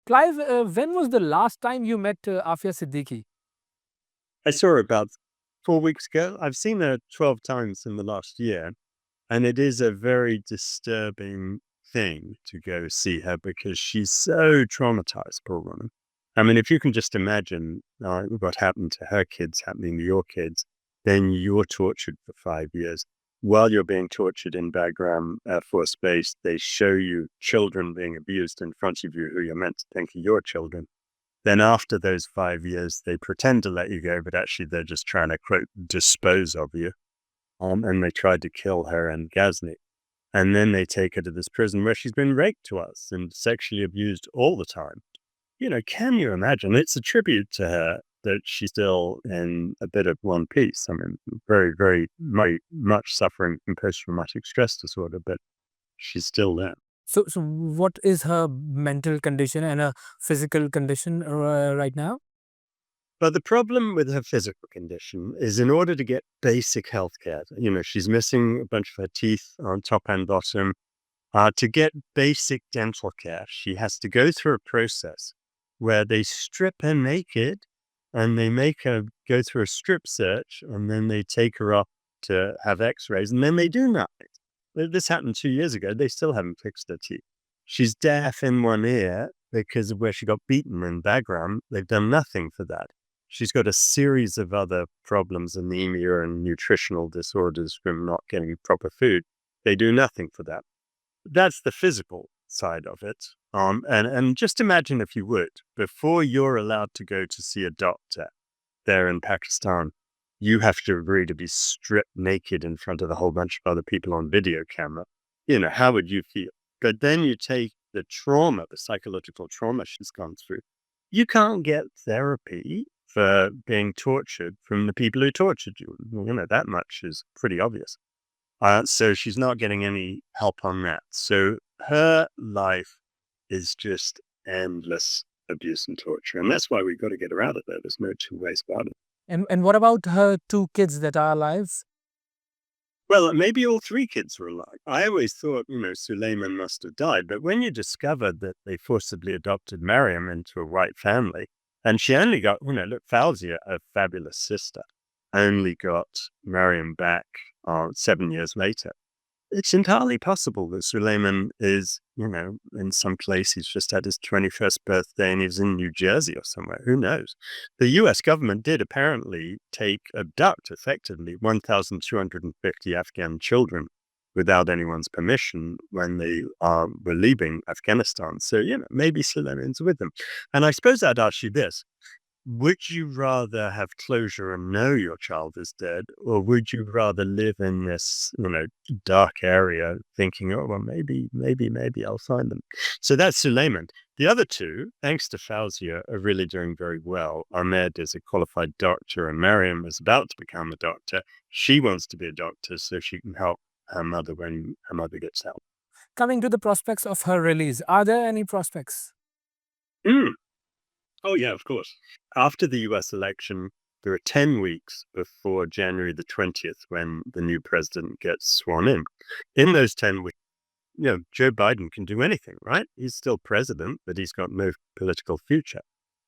Clive, when was the last time you met Aafia Siddiqui? I saw her about 4 weeks ago. I've seen her 12 times in the last year, and it is a very disturbing thing to go see her because she's so traumatized, poor woman. I mean, if you can just imagine what happened to her kids happening to your kids, then you're tortured for 5 years. While you're being tortured in Bagram Air Force Base, they show you children being abused in front of you who you're meant to think are your children. Then after those 5 years, they pretend to let you go, but actually they're just trying to, quote, dispose of you. And they tried to kill her in Ghazni. And then they take her to this prison where she's been raped to us and sexually abused all the time. Can you imagine? It's a tribute to her that she's still in a bit of one piece. I mean, very, very much suffering from post-traumatic stress disorder, but she's still there. So what is her mental condition and her physical condition right now? But the problem with her physical condition is in order to get basic health care, she's missing a bunch of her teeth on top and bottom. To get basic dental care, she has to go through a process where they strip her naked and they make her go through a strip search and then they take her up to have x-rays and then they do nothing. This happened 2 years ago. They still haven't fixed her teeth. She's deaf in one ear because of where she got beaten in Bagram. They've done nothing for that. She's got a series of other problems, anemia and nutritional disorders from not getting proper food. They do nothing for that. That's the physical side of it. And just imagine, if you would, before you're allowed to go to see a doctor there in Pakistan, you have to agree to be stripped naked in front of a whole bunch of other people on video camera. How would you feel? But then you take the trauma, the psychological trauma she's gone through. You can't get therapy for being tortured from the people who tortured you. That much is pretty obvious. So she's not getting any help on that. So her life is just endless abuse and torture. And that's why we've got to get her out of there. There's no two ways about it. And what about her two kids that are alive? Well, maybe all three kids were alive. I always thought, Suleiman must have died. But when you discovered that they forcibly adopted Mariam into a white family, and she only got, look, Fauzia, a fabulous sister, only got Mariam back 7 years later. It's entirely possible that Suleiman is, in some place, he's just had his 21st birthday and he's in New Jersey or somewhere. Who knows? The US government did apparently abduct effectively 1,250 Afghan children without anyone's permission when they were leaving Afghanistan. So, maybe Suleiman's with them. And I suppose I'd ask you this. Would you rather have closure and know your child is dead, or would you rather live in this, dark area thinking, oh, well, maybe I'll find them? So that's Suleiman. The other two, thanks to Fauzia, are really doing very well. Ahmed is a qualified doctor and Mariam is about to become a doctor. She wants to be a doctor so she can help her mother when her mother gets help. Coming to the prospects of her release, are there any prospects? Mm. Oh, yeah, of course. After the US election, there are 10 weeks before January the 20th when the new president gets sworn in. In those 10 weeks, Joe Biden can do anything, right? He's still president, but he's got no political future.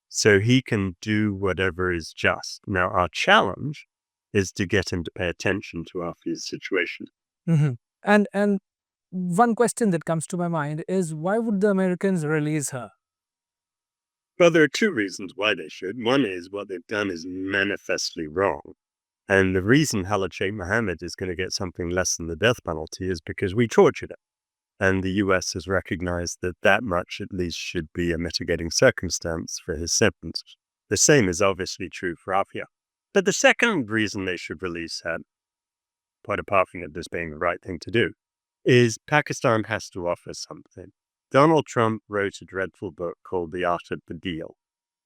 So he can do whatever is just. Now, our challenge is to get him to pay attention to Afia's situation. Mm-hmm. And one question that comes to my mind is, why would the Americans release her? Well, there are two reasons why they should. One is what they've done is manifestly wrong. And the reason Khalid Sheikh Mohammed is going to get something less than the death penalty is because we tortured him. And the US has recognized that much at least should be a mitigating circumstance for his sentence. The same is obviously true for Aafia. But the second reason they should release her, quite apart from it just being the right thing to do, is Pakistan has to offer something. Donald Trump wrote a dreadful book called The Art of the Deal.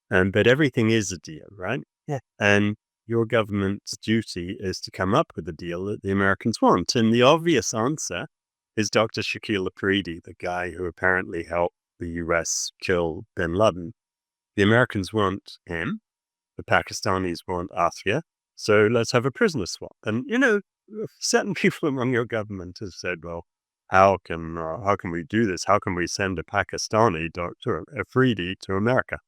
But everything is a deal, right? Yeah. And your government's duty is to come up with a deal that the Americans want. And the obvious answer is Dr. Shakil Afridi, the guy who apparently helped the US kill bin Laden. The Americans want him. The Pakistanis want Aafia. So let's have a prisoner swap. And, certain people among your government have said, well, how can we do this? How can we send a Pakistani doctor, Afridi, to America?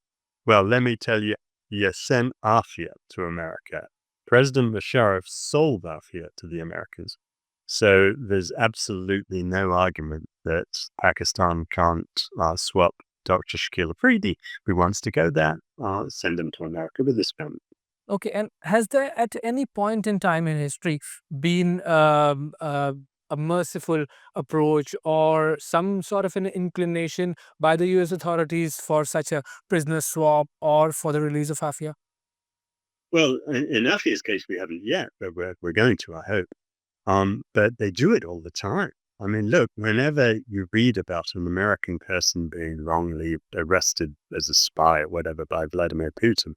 Well, let me tell you, you sent Aafia to America. President Musharraf sold Aafia to the Americans. So there's absolutely no argument that Pakistan can't swap Dr. Shakil Afridi. If he wants to go there, send him to America with his family. Okay, and has there at any point in time in history been a merciful approach or some sort of an inclination by the US authorities for such a prisoner swap or for the release of Afia? Well, in Afia's case, we haven't yet, but we're going to, I hope. But they do it all the time. I mean, look, whenever you read about an American person being wrongly arrested as a spy or whatever by Vladimir Putin,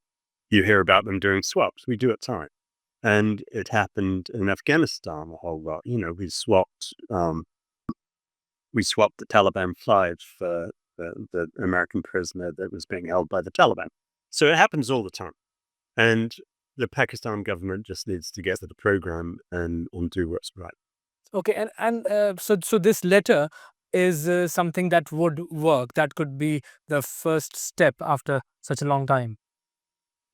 you hear about them doing swaps. We do it time. And it happened in Afghanistan a whole lot. You know, we swapped the Taliban flight for the American prisoner that was being held by the Taliban. So it happens all the time. And the Pakistan government just needs to get to the program and do what's right. Okay, so this letter is something that would work. That could be the first step after such a long time.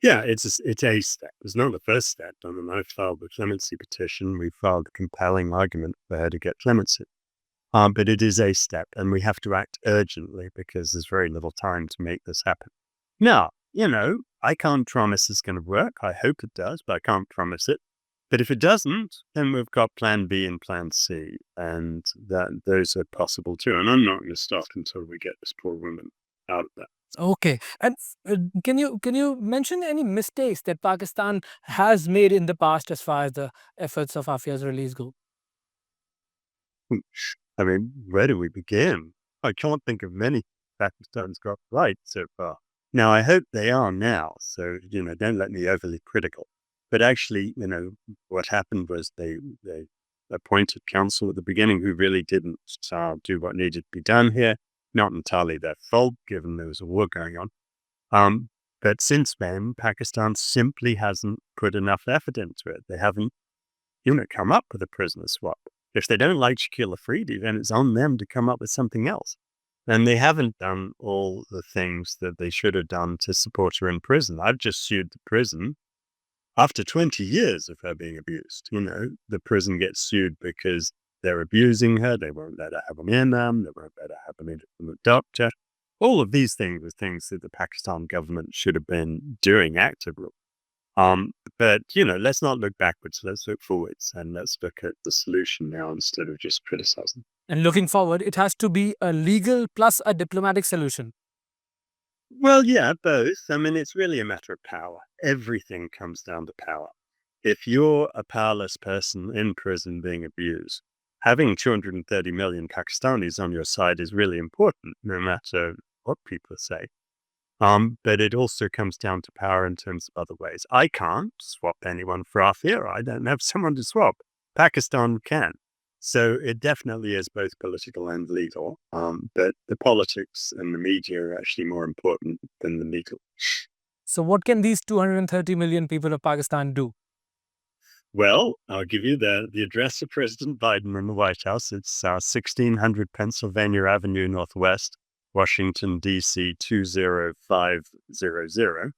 Yeah, it's a step. It's not the first step. I mean, I filed the clemency petition. We filed a compelling argument for her to get clemency. But it is a step, and we have to act urgently because there's very little time to make this happen. Now, you know, I can't promise it's going to work. I hope it does, but I can't promise it. But if it doesn't, then we've got Plan B and Plan C, and those are possible too. And I'm not going to stop until we get this poor woman out of that. Okay, and can you mention any mistakes that Pakistan has made in the past as far as the efforts of Afia's release go? I mean, where do we begin? I can't think of many Pakistan's got right so far. Now, I hope they are now. So, you know, don't let me overly critical. But actually, you know, what happened was they appointed counsel at the beginning who really didn't do what needed to be done here. Not entirely their fault, given there was a war going on. But since then, Pakistan simply hasn't put enough effort into it. They haven't, you know, come up with a prisoner swap. If they don't like Shakil Afridi, then it's on them to come up with something else. And they haven't done all the things that they should have done to support her in prison. I've just sued the prison after 20 years of her being abused. You know, the prison gets sued because they're abusing her. They won't let her have a minam. They won't let her have a meeting with a doctor. All of these things are things that the Pakistan government should have been doing actively. But, you know, let's not look backwards. Let's look forwards and let's look at the solution now instead of just criticizing. And looking forward, it has to be a legal plus a diplomatic solution. Well, yeah, both. I mean, it's really a matter of power. Everything comes down to power. If you're a powerless person in prison being abused, having 230 million Pakistanis on your side is really important, no matter what people say. But it also comes down to power in terms of other ways. I can't swap anyone for Aafia. I don't have someone to swap. Pakistan can. So it definitely is both political and legal. But the politics and the media are actually more important than the legal. So, what can these 230 million people of Pakistan do? Well, I'll give you the address of President Biden in the White House. It's 1600 Pennsylvania Avenue Northwest, Washington, D.C. 20500.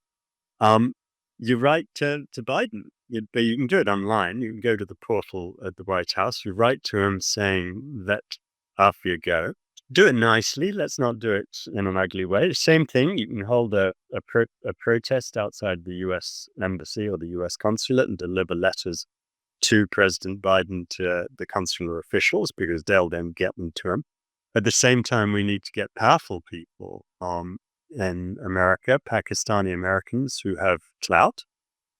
You write to Biden, but you can do it online. You can go to the portal at the White House. You write to him saying, let Aafia go. Do it nicely. Let's not do it in an ugly way. Same thing. You can hold a protest outside the U.S. embassy or the U.S. consulate and deliver letters to President Biden, to the consular officials, because they'll then get them to him. At the same time, we need to get powerful people in America, Pakistani Americans who have clout,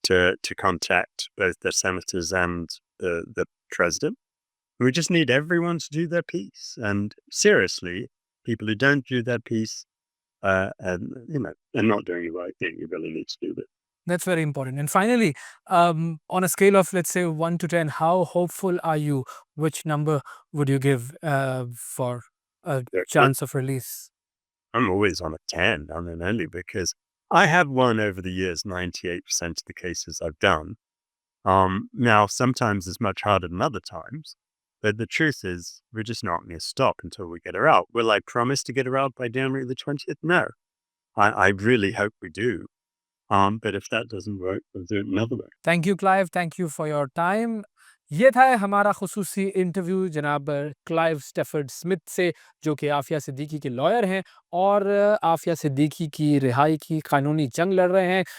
to contact both the senators and the president. We just need everyone to do their piece. And seriously, people who don't do their piece and, you know, are not doing the right thing. You really need to do that. That's very important. And finally, on a scale of, let's say, 1 to 10, how hopeful are you? Which number would you give for a They're- chance of release? I'm always on a 10, I mean, only because I have won over the years 98% of the cases I've done. Now, sometimes it's much harder than other times. But the truth is, we're just not going to stop until we get her out. Will I promise to get her out by January the 20th? No. I really hope we do. But if that doesn't work, we'll do it another way. Thank you Clive, thank you for your time. ये था हमारा खुसूसी interview जनाब Clive Stafford Smith से, जो कि आफिया सिद्दीकी के lawyer हैं और आफिया सिद्दीकी की रिहाई की कानूनी जंग लड़ रहे हैं।